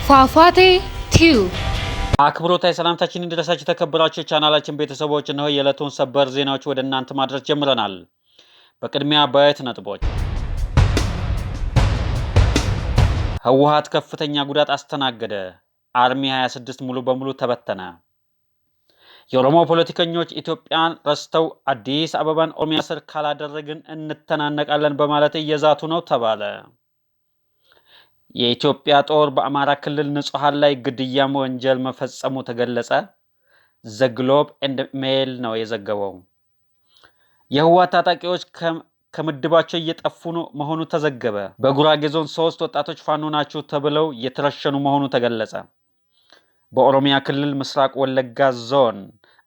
ፏፏቴ ቲዩብ አክብሮታዊ ሰላምታችን እንድረሳችሁ ተከብራችሁ ቻናላችን ቤተሰቦች ነው የዕለቱን ሰበር ዜናዎች ወደ እናንተ ማድረስ ጀምረናል። በቅድሚያ በየት ነጥቦች ህወሓት ከፍተኛ ጉዳት አስተናገደ። አርሚ 26 ሙሉ በሙሉ ተበተነ። የኦሮሞ ፖለቲከኞች ኢትዮጵያን ረስተው አዲስ አበባን ኦሮሚያ ስር ካላደረግን እንተናነቃለን በማለት እየዛቱ ነው ተባለ። የኢትዮጵያ ጦር በአማራ ክልል ንጹሃን ላይ ግድያ ወንጀል መፈጸሙ ተገለጸ። ዘ ግሎብ ኤንድ ሜል ነው የዘገበው። የህወሓት ታጣቂዎች ከምድባቸው እየጠፉ መሆኑ ተዘገበ። በጉራጌ ዞን 3 ወጣቶች ፋኖ ናቸው ተብለው የተረሸኑ መሆኑ ተገለጸ። በኦሮሚያ ክልል ምስራቅ ወለጋ ዞን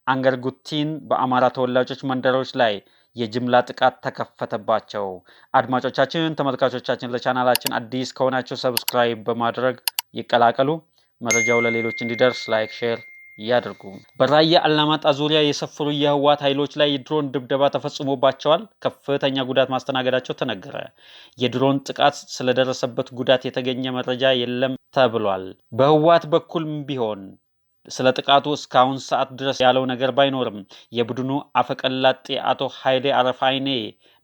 አንገርጉቲን በአማራ ተወላጆች መንደሮች ላይ የጅምላ ጥቃት ተከፈተባቸው። አድማጮቻችን፣ ተመልካቾቻችን ለቻናላችን አዲስ ከሆናችሁ ሰብስክራይብ በማድረግ ይቀላቀሉ። መረጃው ለሌሎች እንዲደርስ ላይክ፣ ሼር ያድርጉ። በራያ አላማጣ ዙሪያ የሰፈሩ የህወሓት ኃይሎች ላይ የድሮን ድብደባ ተፈጽሞባቸዋል። ከፍተኛ ጉዳት ማስተናገዳቸው ተነገረ። የድሮን ጥቃት ስለደረሰበት ጉዳት የተገኘ መረጃ የለም ተብሏል። በህወሓት በኩልም ቢሆን ስለ ጥቃቱ እስካሁን ሰዓት ድረስ ያለው ነገር ባይኖርም የቡድኑ አፈቀላጤ አቶ ኃይሌ አረፋይኔ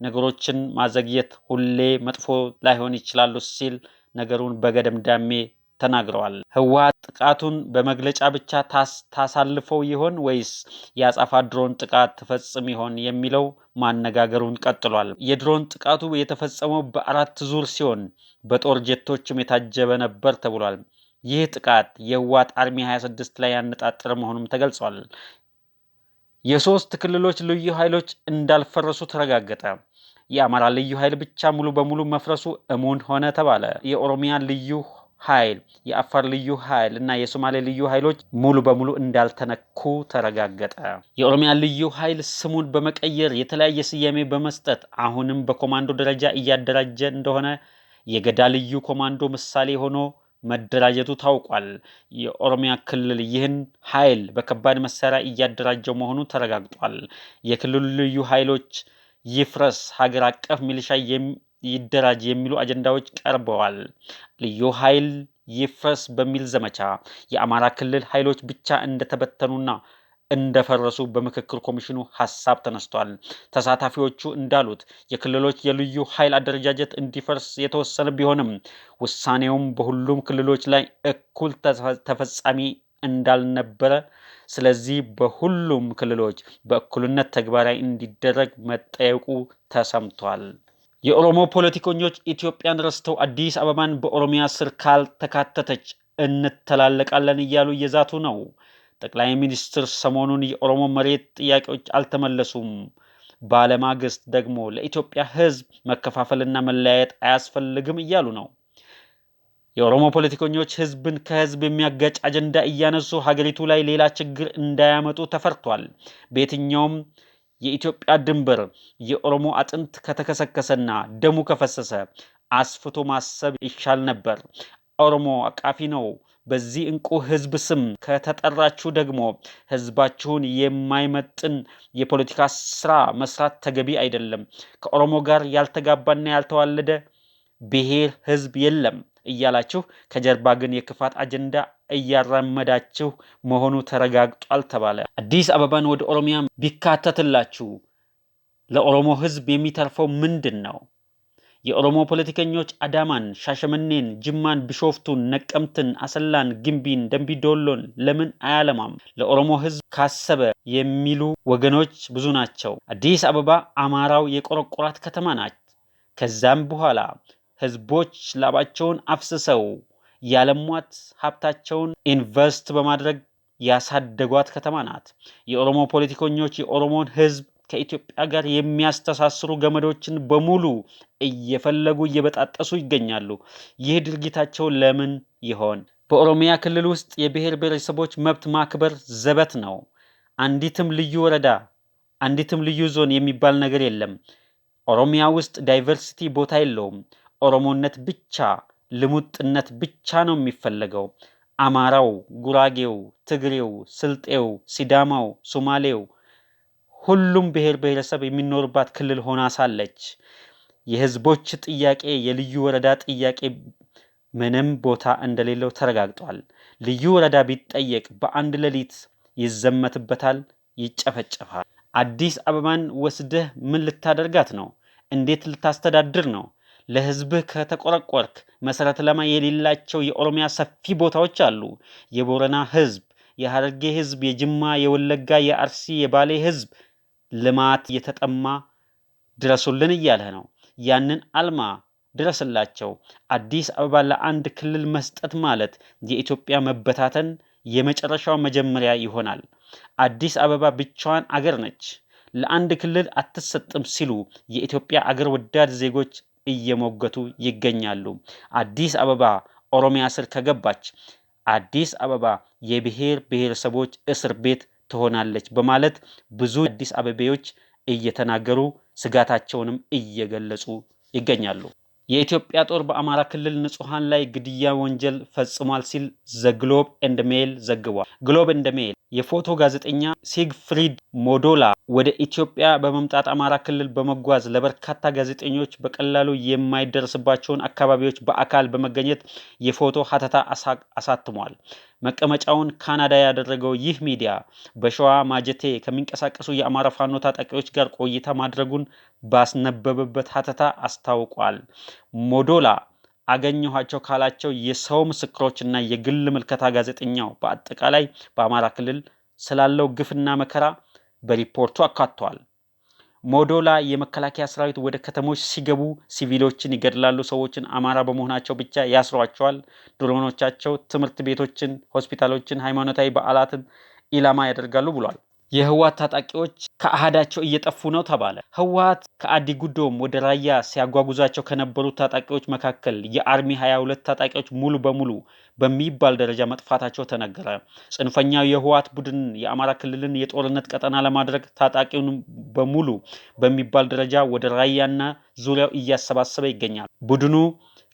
ነገሮችን ማዘግየት ሁሌ መጥፎ ላይሆን ይችላሉ ሲል ነገሩን በገደምዳሜ ተናግረዋል። ህወሓት ጥቃቱን በመግለጫ ብቻ ታሳልፈው ይሆን ወይስ የአጸፋ ድሮን ጥቃት ተፈጽም ይሆን የሚለው ማነጋገሩን ቀጥሏል። የድሮን ጥቃቱ የተፈጸመው በ4 ዙር ሲሆን በጦር ጄቶችም የታጀበ ነበር ተብሏል። ይህ ጥቃት የህወሓት አርሚ 26 ላይ ያነጣጠረ መሆኑም ተገልጿል። የሶስት ክልሎች ልዩ ኃይሎች እንዳልፈረሱ ተረጋገጠ። የአማራ ልዩ ኃይል ብቻ ሙሉ በሙሉ መፍረሱ እሙን ሆነ ተባለ። የኦሮሚያ ልዩ ኃይል፣ የአፋር ልዩ ኃይል እና የሶማሌ ልዩ ኃይሎች ሙሉ በሙሉ እንዳልተነኩ ተረጋገጠ። የኦሮሚያ ልዩ ኃይል ስሙን በመቀየር የተለያየ ስያሜ በመስጠት አሁንም በኮማንዶ ደረጃ እያደራጀ እንደሆነ የገዳ ልዩ ኮማንዶ ምሳሌ ሆኖ መደራጀቱ ታውቋል። የኦሮሚያ ክልል ይህን ኃይል በከባድ መሳሪያ እያደራጀው መሆኑ ተረጋግጧል። የክልሉ ልዩ ኃይሎች ይፍረስ፣ ሀገር አቀፍ ሚሊሻ ይደራጅ የሚሉ አጀንዳዎች ቀርበዋል። ልዩ ኃይል ይፍረስ በሚል ዘመቻ የአማራ ክልል ኃይሎች ብቻ እንደተበተኑና እንደፈረሱ በምክክር ኮሚሽኑ ሐሳብ ተነስቷል። ተሳታፊዎቹ እንዳሉት የክልሎች የልዩ ኃይል አደረጃጀት እንዲፈርስ የተወሰነ ቢሆንም ውሳኔውም በሁሉም ክልሎች ላይ እኩል ተፈጻሚ እንዳልነበረ፣ ስለዚህ በሁሉም ክልሎች በእኩልነት ተግባራዊ እንዲደረግ መጠየቁ ተሰምቷል። የኦሮሞ ፖለቲከኞች ኢትዮጵያን ረስተው አዲስ አበባን በኦሮሚያ ስር ካልተካተተች እንተላለቃለን እያሉ እየዛቱ ነው። ጠቅላይ ሚኒስትር ሰሞኑን የኦሮሞ መሬት ጥያቄዎች አልተመለሱም ባለማግስት ደግሞ ለኢትዮጵያ ሕዝብ መከፋፈልና መለያየት አያስፈልግም እያሉ ነው። የኦሮሞ ፖለቲከኞች ሕዝብን ከሕዝብ የሚያጋጭ አጀንዳ እያነሱ ሀገሪቱ ላይ ሌላ ችግር እንዳያመጡ ተፈርቷል። በየትኛውም የኢትዮጵያ ድንበር የኦሮሞ አጥንት ከተከሰከሰና ደሙ ከፈሰሰ አስፍቶ ማሰብ ይሻል ነበር። ኦሮሞ አቃፊ ነው። በዚህ እንቁ ህዝብ ስም ከተጠራችሁ ደግሞ ህዝባችሁን የማይመጥን የፖለቲካ ስራ መስራት ተገቢ አይደለም። ከኦሮሞ ጋር ያልተጋባና ያልተዋለደ ብሔር ህዝብ የለም እያላችሁ ከጀርባ ግን የክፋት አጀንዳ እያራመዳችሁ መሆኑ ተረጋግጧል ተባለ። አዲስ አበባን ወደ ኦሮሚያ ቢካተትላችሁ ለኦሮሞ ህዝብ የሚተርፈው ምንድን ነው? የኦሮሞ ፖለቲከኞች አዳማን፣ ሻሸመኔን፣ ጅማን፣ ቢሾፍቱን፣ ነቀምትን፣ አሰላን፣ ግንቢን፣ ደምቢዶሎን ለምን አያለማም? ለኦሮሞ ህዝብ ካሰበ የሚሉ ወገኖች ብዙ ናቸው። አዲስ አበባ አማራው የቆረቆራት ከተማ ናት። ከዛም በኋላ ህዝቦች ላባቸውን አፍስሰው ያለሟት ሀብታቸውን ኢንቨስት በማድረግ ያሳደጓት ከተማ ናት። የኦሮሞ ፖለቲከኞች የኦሮሞን ህዝብ ከኢትዮጵያ ጋር የሚያስተሳስሩ ገመዶችን በሙሉ እየፈለጉ እየበጣጠሱ ይገኛሉ። ይህ ድርጊታቸው ለምን ይሆን? በኦሮሚያ ክልል ውስጥ የብሔር ብሔረሰቦች መብት ማክበር ዘበት ነው። አንዲትም ልዩ ወረዳ፣ አንዲትም ልዩ ዞን የሚባል ነገር የለም። ኦሮሚያ ውስጥ ዳይቨርሲቲ ቦታ የለውም። ኦሮሞነት ብቻ፣ ልሙጥነት ብቻ ነው የሚፈለገው። አማራው፣ ጉራጌው፣ ትግሬው፣ ስልጤው፣ ሲዳማው፣ ሶማሌው ሁሉም ብሔር ብሔረሰብ የሚኖርባት ክልል ሆና ሳለች የህዝቦች ጥያቄ የልዩ ወረዳ ጥያቄ ምንም ቦታ እንደሌለው ተረጋግጧል። ልዩ ወረዳ ቢጠየቅ በአንድ ሌሊት ይዘመትበታል፣ ይጨፈጨፋል። አዲስ አበባን ወስደህ ምን ልታደርጋት ነው? እንዴት ልታስተዳድር ነው? ለህዝብህ ከተቆረቆርክ መሰረተ ልማት የሌላቸው የኦሮሚያ ሰፊ ቦታዎች አሉ። የቦረና ህዝብ፣ የሐረርጌ ህዝብ፣ የጅማ፣ የወለጋ፣ የአርሲ፣ የባሌ ህዝብ ልማት እየተጠማ ድረሱልን እያለ ነው። ያንን አልማ፣ ድረስላቸው። አዲስ አበባ ለአንድ ክልል መስጠት ማለት የኢትዮጵያ መበታተን የመጨረሻው መጀመሪያ ይሆናል። አዲስ አበባ ብቻዋን አገር ነች፣ ለአንድ ክልል አትሰጥም ሲሉ የኢትዮጵያ አገር ወዳድ ዜጎች እየሞገቱ ይገኛሉ። አዲስ አበባ ኦሮሚያ ስር ከገባች አዲስ አበባ የብሔር ብሔረሰቦች እስር ቤት ትሆናለች በማለት ብዙ አዲስ አበቤዎች እየተናገሩ ስጋታቸውንም እየገለጹ ይገኛሉ። የኢትዮጵያ ጦር በአማራ ክልል ንጹሃን ላይ ግድያ ወንጀል ፈጽሟል ሲል ዘ ግሎብ ኤንድ ሜል ዘግቧል። ግሎብ ኤንድ ሜል የፎቶ ጋዜጠኛ ሲግፍሪድ ሞዶላ ወደ ኢትዮጵያ በመምጣት አማራ ክልል በመጓዝ ለበርካታ ጋዜጠኞች በቀላሉ የማይደርስባቸውን አካባቢዎች በአካል በመገኘት የፎቶ ሀተታ አሳትሟል። መቀመጫውን ካናዳ ያደረገው ይህ ሚዲያ በሸዋ ማጀቴ ከሚንቀሳቀሱ የአማራ ፋኖ ታጣቂዎች ጋር ቆይታ ማድረጉን ባስነበበበት ሀተታ አስታውቋል። ሞዶላ አገኘኋቸው ካላቸው የሰው ምስክሮችና የግል ምልከታ ጋዜጠኛው በአጠቃላይ በአማራ ክልል ስላለው ግፍና መከራ በሪፖርቱ አካቷል። ሞዶላ የመከላከያ ሰራዊት ወደ ከተሞች ሲገቡ ሲቪሎችን ይገድላሉ፣ ሰዎችን አማራ በመሆናቸው ብቻ ያስሯቸዋል፣ ድሮኖቻቸው ትምህርት ቤቶችን፣ ሆስፒታሎችን፣ ሃይማኖታዊ በዓላትን ኢላማ ያደርጋሉ ብሏል። የህወሓት ታጣቂዎች ከአሃዳቸው እየጠፉ ነው ተባለ። ህወሓት ከአዲ ጉዶም ወደ ራያ ሲያጓጉዛቸው ከነበሩ ታጣቂዎች መካከል የአርሚ 22 ታጣቂዎች ሙሉ በሙሉ በሚባል ደረጃ መጥፋታቸው ተነገረ። ጽንፈኛው የህወሓት ቡድን የአማራ ክልልን የጦርነት ቀጠና ለማድረግ ታጣቂውን በሙሉ በሚባል ደረጃ ወደ ራያና ዙሪያው እያሰባሰበ ይገኛል። ቡድኑ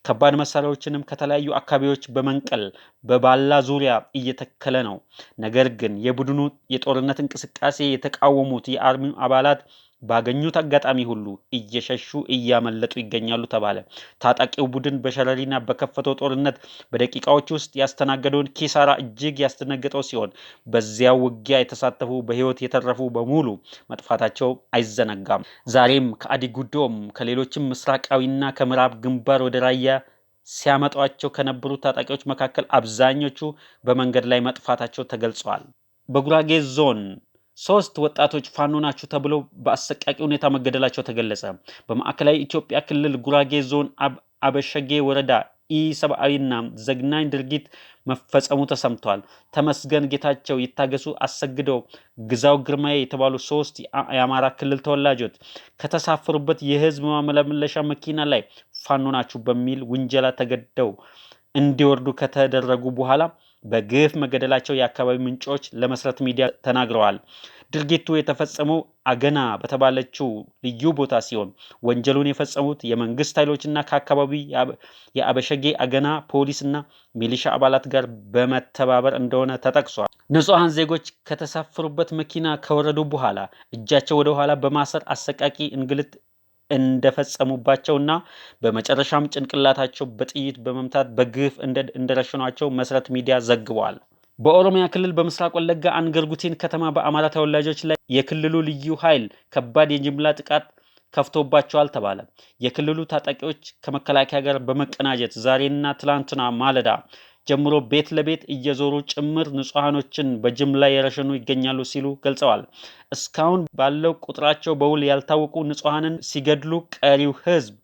ከባድ መሳሪያዎችንም ከተለያዩ አካባቢዎች በመንቀል በባላ ዙሪያ እየተከለ ነው። ነገር ግን የቡድኑ የጦርነት እንቅስቃሴ የተቃወሙት የአርሚው አባላት ባገኙት አጋጣሚ ሁሉ እየሸሹ እያመለጡ ይገኛሉ ተባለ። ታጣቂው ቡድን በሸረሪና በከፈተው ጦርነት በደቂቃዎች ውስጥ ያስተናገደውን ኪሳራ እጅግ ያስደነገጠው ሲሆን በዚያው ውጊያ የተሳተፉ በህይወት የተረፉ በሙሉ መጥፋታቸው አይዘነጋም። ዛሬም ከአዲ ጉዶም ከሌሎችም ምስራቃዊና ከምዕራብ ግንባር ወደ ራያ ሲያመጧቸው ከነበሩ ታጣቂዎች መካከል አብዛኞቹ በመንገድ ላይ መጥፋታቸው ተገልጿል። በጉራጌ ዞን 3 ወጣቶች ፋኖ ናቸው ተብለው በአሰቃቂ ሁኔታ መገደላቸው ተገለጸ። በማዕከላዊ ኢትዮጵያ ክልል ጉራጌ ዞን አበሸጌ ወረዳ ኢሰብአዊና ዘግናኝ ድርጊት መፈጸሙ ተሰምቷል። ተመስገን ጌታቸው፣ ይታገሱ አሰግደው፣ ግዛው ግርማዬ የተባሉ 3 የአማራ ክልል ተወላጆች ከተሳፈሩበት የህዝብ ማመላለሻ መኪና ላይ ፋኖ ናቸው በሚል ውንጀላ ተገደው እንዲወርዱ ከተደረጉ በኋላ በግፍ መገደላቸው የአካባቢ ምንጮች ለመሰረት ሚዲያ ተናግረዋል። ድርጊቱ የተፈጸመው አገና በተባለችው ልዩ ቦታ ሲሆን ወንጀሉን የፈጸሙት የመንግስት ኃይሎችና ከአካባቢ የአበሸጌ አገና ፖሊስና ሚሊሻ አባላት ጋር በመተባበር እንደሆነ ተጠቅሷል። ንጹሃን ዜጎች ከተሳፈሩበት መኪና ከወረዱ በኋላ እጃቸው ወደ ኋላ በማሰር አሰቃቂ እንግልት እንደፈጸሙባቸውና በመጨረሻም ጭንቅላታቸው በጥይት በመምታት በግፍ እንደረሸኗቸው መሰረት ሚዲያ ዘግቧል። በኦሮሚያ ክልል በምስራቅ ወለጋ አንገርጉቲን ከተማ በአማራ ተወላጆች ላይ የክልሉ ልዩ ኃይል ከባድ የጅምላ ጥቃት ከፍቶባቸዋል ተባለ። የክልሉ ታጣቂዎች ከመከላከያ ጋር በመቀናጀት ዛሬና ትላንትና ማለዳ ጀምሮ ቤት ለቤት እየዞሩ ጭምር ንጹሃኖችን በጅምላ የረሸኑ ይገኛሉ ሲሉ ገልጸዋል። እስካሁን ባለው ቁጥራቸው በውል ያልታወቁ ንጹሃንን ሲገድሉ ቀሪው ህዝብ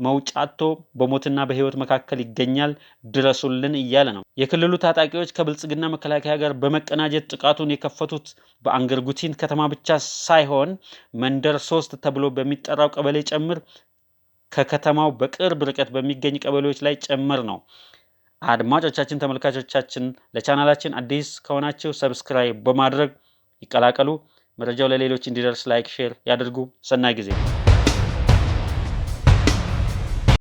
መውጫቶ በሞትና በህይወት መካከል ይገኛል፣ ድረሱልን እያለ ነው። የክልሉ ታጣቂዎች ከብልጽግና መከላከያ ጋር በመቀናጀት ጥቃቱን የከፈቱት በአንገርጉቲን ከተማ ብቻ ሳይሆን መንደር 3 ተብሎ በሚጠራው ቀበሌ ጭምር ከከተማው በቅርብ ርቀት በሚገኝ ቀበሌዎች ላይ ጭምር ነው። አድማጮቻችን፣ ተመልካቾቻችን ለቻናላችን አዲስ ከሆናችሁ ሰብስክራይብ በማድረግ ይቀላቀሉ። መረጃው ለሌሎች እንዲደርስ ላይክ፣ ሼር ያድርጉ። ሰናይ ጊዜ